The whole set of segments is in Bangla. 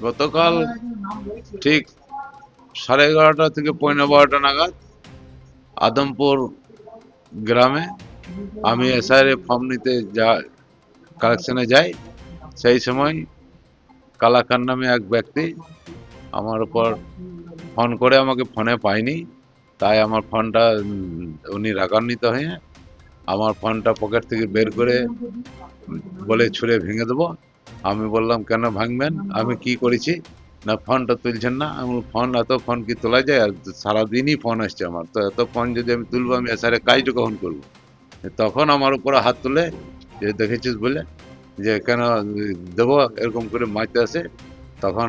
গতকাল ঠিক 11:30 থেকে 11:45 নাগাদ আদমপুর গ্রামে আমি এসআইআর ফর্ম নিতে কালেকশনে যাই। সেই সময় কালাকান নামে এক ব্যক্তি আমার উপর ফোন করে, আমাকে ফোনে পাইনি, তাই আমার ফোনটা উনি রাগান্বিত হয়ে আমার ফোনটা পকেট থেকে বের করে বলে ছুঁড়ে ভেঙে দেবো। আমি বললাম, কেন ভাঙবেন, আমি কি করেছি? না, ফোনটা তুলছেন না। আমি ফোন, এত ফোন কি তোলা যায়? আর সারাদিনই ফোন আসছে আমার, তো এত ফোন যদি আমি তুলবো, আমি এসআরে কাজটা কখন করবো? তখন আমার উপরে হাত তুলে, যে দেখেছিস বলে, যে কেন দেবো, এরকম করে মারতে আসে। তখন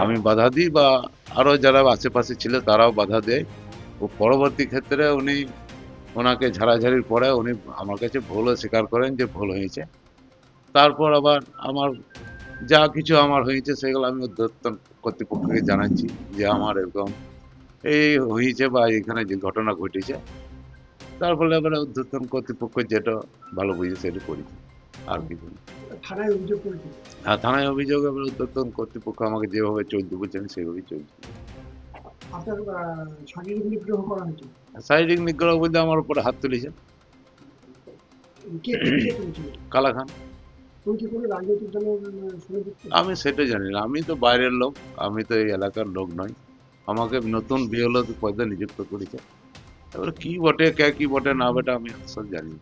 আমি বাধা দিই, বা আরো যারা আশেপাশে ছিল তারাও বাধা দেয়। ও পরবর্তী ক্ষেত্রে ওনাকে ঝাড়াঝাড়ির পরে উনি আমার কাছে ভুলও স্বীকার করেন যে ভুল হয়েছে। তারপর আবার আমার যা কিছু আমার হয়েছে সেগুলো আমি ঊর্ধ্বতন কর্তৃপক্ষকে জানাচ্ছি, যে আমার এরকম এই হয়েছে বা এখানে যে ঘটনা ঘটেছে। তার ফলে এবারে ঊর্ধ্বতন কর্তৃপক্ষ যেটা ভালো বুঝে সেটা করেছে, আর কিছু না। থানায় অভিযোগ করেছিল। আর থানায় অভিযোগ, এবার ঊর্ধ্বতন কর্তৃপক্ষ আমাকে যেভাবে চলতে বলছে আমি সেভাবেই চলছি। আপনার শারীরিক নিগ্রহ করা হয়েছিল। শারীরিক নিগ্রহ বলতে আমার উপরে হাত তুলেছে কে কে করেছিল? কালা খান। তুই কি কোনো রাজনৈতিক দলের সঙ্গে যুক্ত? আমি সেটা জানি না, আমি তো বাইরের লোক, আমি তো এই এলাকার লোক নই। আমাকে নতুন বিএলও পদে নিযুক্ত করেছে। এবার কি বটে, কে কি বটে না বটে, আমি সব জানি না।